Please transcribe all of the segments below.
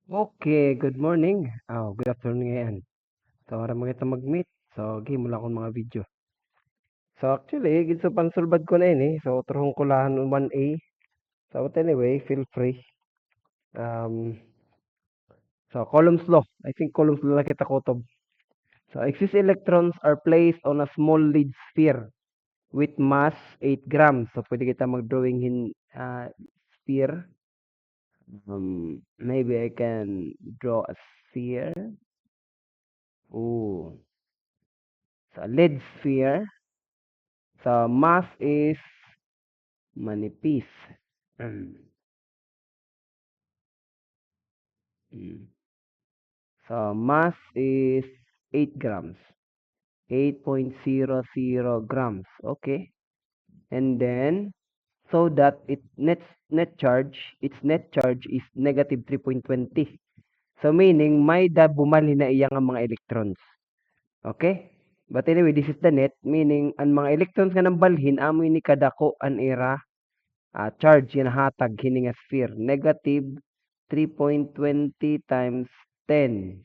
Okay, good morning. Good afternoon ngayon. So, ara mga kita mag-meet. So, game mula akong mga video. So, actually, gito pang sulbad ko na ini. So, turong ko lahan 1A. So, but anyway, feel free. Um, so, Coulomb's law. I think Coulomb's law na kita kutob. So, excess electrons are placed on a small lead sphere with mass 8 grams. So, pwede kita mag-drawing in sphere. Maybe I can draw a sphere. Oh, so, lead sphere. So, mass is manipis. Mm. Mm. So, mass is 8 grams. 8.00 grams. Okay. And then, so that its net charge is negative 3.20. So, meaning, may bumali na iyang ang mga electrons. Okay? But anyway, this is the net. Meaning, ang mga electrons nga nang balhin, amoy ni kadako an era charge yan hatag hini nga sphere negative 3.20 times 10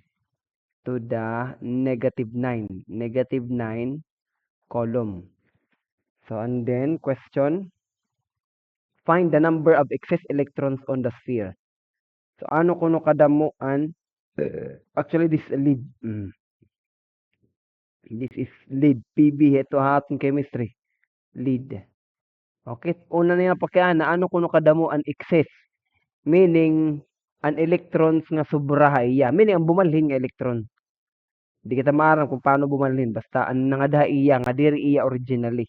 to the negative 9 column. So and then question, find the number of excess electrons on the sphere. So ano kuno kadamuan, actually this is lead. This is lead PB ito hatong chemistry lead. Okay, una na pakiana ano kuno kadamuan excess, meaning an electrons nga sobra iya. Meaning ang bumalhin nga electron. Di kita maaram kung paano bumalhin. Basta ang nangadaha iya, nga diri iya originally.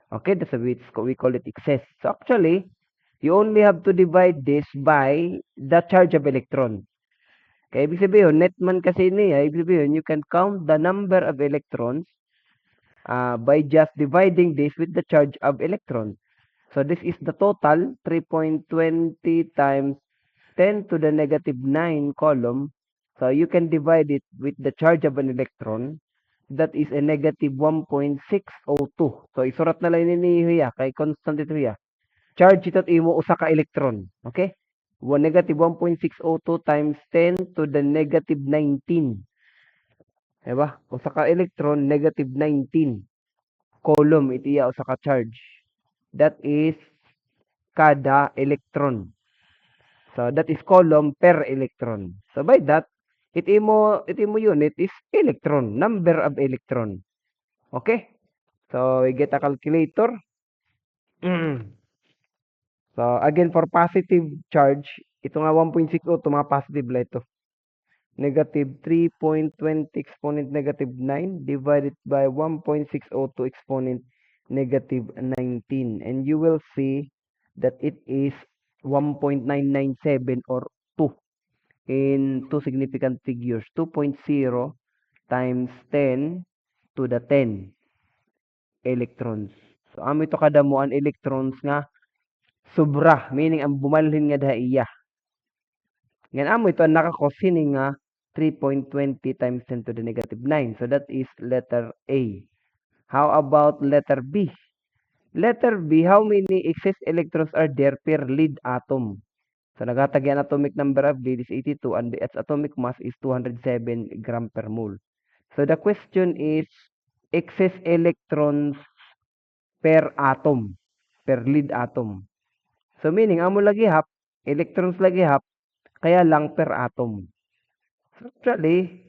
Okay, that's a bit, we call it excess. So actually, you only have to divide this by the charge of electron. Kaya ibig sabihin, net man kasi niya, ibig sabihin, you can count the number of electrons by just dividing this with the charge of electron. So this is the total, 3.20 times 10 to the negative 9 column. So you can divide it with the charge of an electron. That is a negative 1.602. So isurat na lang ni Huya kay constant ito Huya. Charge ito imo usa ka electron. Okay? Negative 1.602 times 10 to the negative 19. Diba? Usa ka electron, negative 19. Column ito iya usa ka charge. That is kada electron. So that is column per electron. So by that, imo unit is electron, number of electron. Okay? So we get a calculator. So again for positive charge, ito nga 1.60 mga positive la ito. Negative 3.20 exponent negative 9 divided by 1.602 exponent negative 19. And you will see that it is 1.997 or 2 in two significant figures. 2.0 times 10 to the 10 electrons. So, amo ito kadamuan electrons nga sobra, meaning ang bumalhin nga daha iya. Ngayon, amo ito ang nakakosini nga 3.20 times 10 to the negative 9. So, that is letter A. How about letter B? Letter B, how many excess electrons are there per lead atom? So, nagatagyan atomic number of lead is 82 and its atomic mass is 207 gram per mole. So, the question is excess electrons per atom, per lead atom. So, meaning, amo lagi hap, electrons lagi hap, kaya lang per atom. So, actually,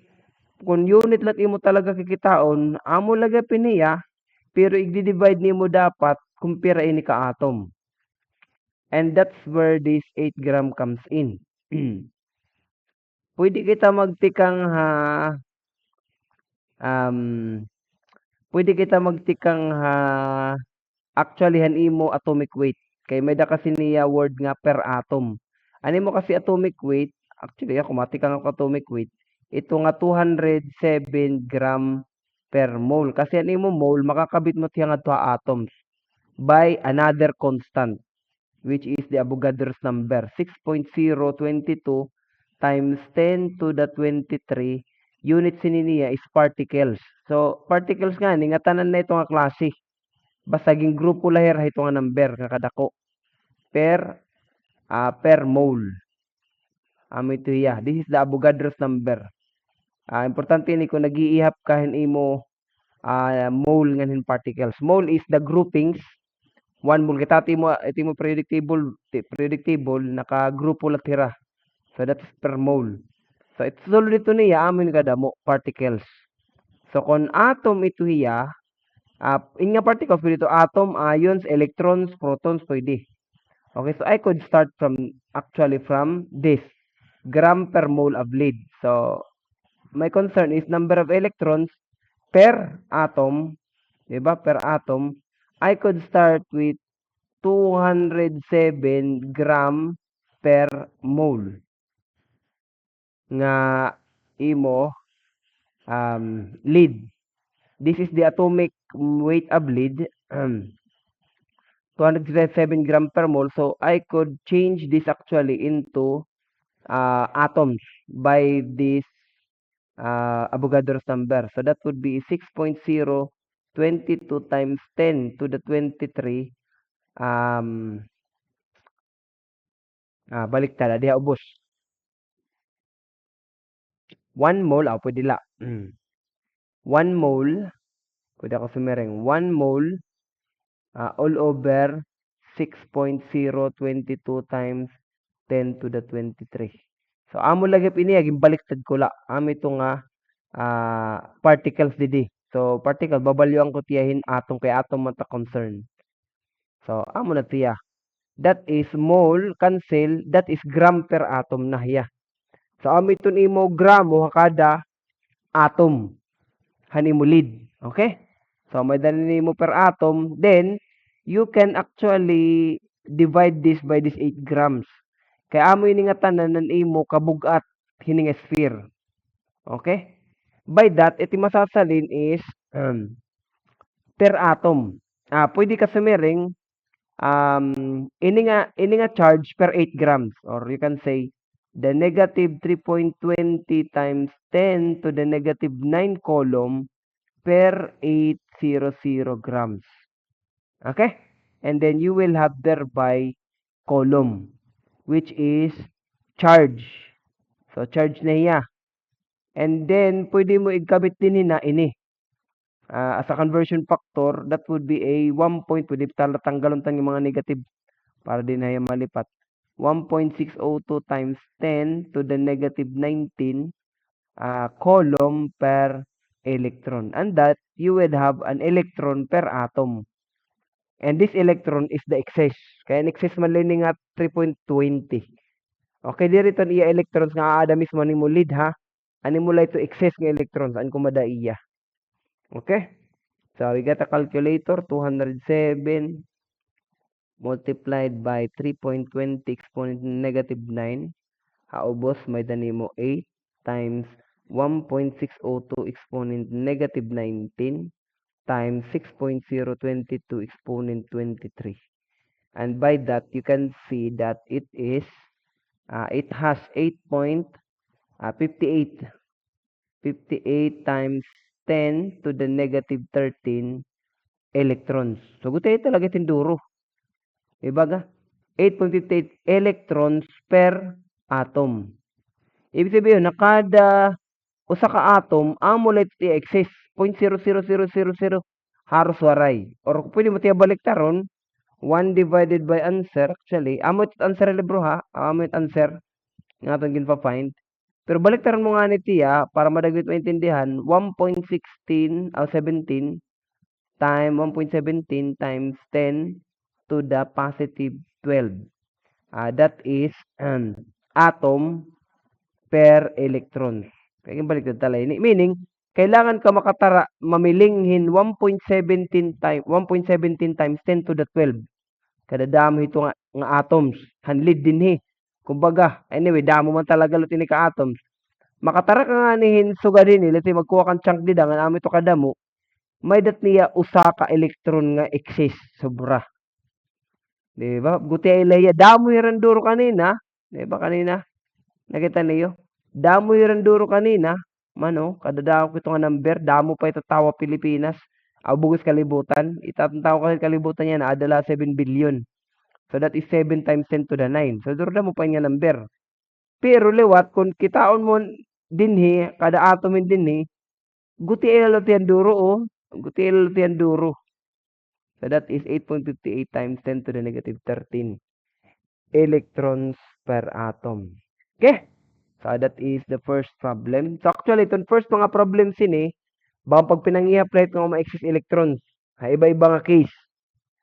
kung unit lang imo talaga kikitaon, amo lagi piniya, pero i-divide nimo dapat kung pira ini ka atom. And that's where this 8 gram comes in. Pwede kita magtikang pwede kita magtikang actually han imo atomic weight. Kay may da kasi niya word nga per atom. Ano mo kasi atomic weight, actually ako matikang ako atomic weight, ito nga 207 gram per mole. Kasi ano mo mole, makakabit mo tiya nga 2 atoms by another constant, which is the Avogadro's number. 6.022 times 10 to the 23 unit sininiya is particles. So, particles nga, ni nga tanan na ito nga klase. Basaging grupo lahir ito nga number nga kadako per mole. Ito hiya. This is the Avogadro's number. Importante ni kung nag-iihap ka imo mole nganin particles. Mole is the groupings. 1 mole kita iti mo periodic table naka-grupo la tira. So that's per mole. So it's sulod dito niya amin kadamo particles. So kung atom ito hiya, in nga particles pwede ito atom, ions, electrons, protons pwede. Okay, so I could start from this gram per mole of lead. So my concern is number of electrons per atom, diba? Per atom, I could start with 207 gram per mole nga imo lead. This is the atomic weight of lead, 207 gram per mole. So I could change this actually into atoms by this Avogadro's number. So that would be 6.022 times 10 to the 23. Baliktad, diha ubos. 1 mole, pwede la. 1 mole, pwede ako sumereng. 1 mole all over 6.022 times 10 to the 23. So, amo lagi ini aging baliktad ko la. Amo ito nga particles didi. So, particle, babalyuan ko tiyahin atom kay atom man ta concern. So, amo na tiya. That is mole, cancel, that is gram per atom na hiya. So, amo ito imo gramo kada atom. Hanimo lead. Okay? So, may dali mo per atom. Then, you can actually divide this by this 8 grams. Kaya amo ini nga tanan nan imo kabugat hining sphere. Okay? By that, iti masasalin is per atom. Pwede ka sumiring ini nga charge per 8 grams, or you can say the negative 3.20 times 10 to the negative 9 coulomb per 800 grams. Okay? And then you will have thereby coulomb, which is charge. So, charge na hiya. And then, pwede mo ikabit din ini. As a conversion factor, that would be a 1 point. Pwede tanggalon yung mga negative para din na malipat. 1.602 times 10 to the negative 19 coulomb per electron. And that, you would have an electron per atom. And this electron is the excess. Kaya ang excess man lining at 3.20. Okay, dito iya electrons nga ada mismo ni mo lead ha. Ani mo ito excess nga electrons. An kumada iya. Okay? So, we got a calculator. 207 multiplied by 3.20 exponent negative 9. Haubos, may dani mo 8 times 1.602 exponent negative 19 times 6.022 exponent 23. And by that, you can see that it is, it has 8.58. 58 times 10 to the negative 13 electrons. So, gutay talaga tinduro. Diba ga? 8.58 electrons per atom. Ibig sabihin, na kada usa ka atom, amo lang iti excess 0.00000 haros waray. Or pwede mo tiya baliktaron, 1 divided by answer, actually, amo iti answer libro ha, amo iti answer, nga itong ginpa-find. Pero baliktaran mo nga ni tiya, para madagwit maintindihan, 1.16 o 17 time 1.17 times 10 to the positive 12. That is atom per electron. Kaya baliktad talay ni. Meaning, kailangan ka mamilinghin 1.17 times 10 to the 12. Kada damo ito nga atoms. Hanlid din hi. Kumbaga, anyway, damo man talaga lutin ka atoms. Makatara ka nga nihin suga din let's say magkuha kang chunk di nga amo ito kadamo, may dat niya usa ka electron nga excess sobra. Di ba? Guti ay laya, damo yung duro kanina. Di ba kanina? Nakita niyo? Damo yung duro kanina. Mano, kadadako ko ito nga number, damo pa ito tawa Pilipinas. Bugos kalibutan. Itatang kasi kalibutan niya na adala 7 billion. So that is 7 times 10 to the 9. So duro mo pa yung number. Pero liwat kung kitaon mo dinhi kada atom dinhi guti elo tiyan duro oh. Guti elo tiyan duro. So that is 8.58 times 10 to the negative 13 electrons per atom. Okay? So that is the first problem. So actually, itong first mga problem sini, baka pag pinangiha-apply ng mga excess electrons, ha, iba-iba nga case.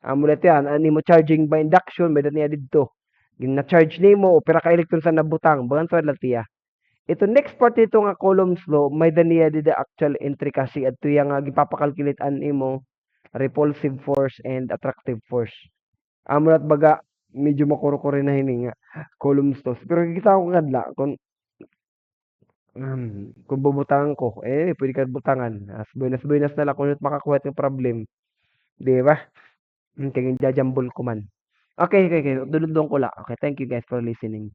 Amulat yan, ani mo charging by induction, may niya dito. Na-charge nimo, pira ka electrons na nabutang, bagan sa latiya. Ito next part ito nga Coulomb's law, may daniya dito actual intricacy at ito yung gipapakalculate an imo repulsive force and attractive force. Amulat baga, medyo makuro-kuro na hininga Coulomb's law. Pero kita ko kadla, kung bubutangan ko, pwede ka butangan. As buenas-buenas na lang kung makakuha ng problem. Di ba? Kaya jajambol ko man. Okay. Dulundong ko lang. Okay, thank you guys for listening.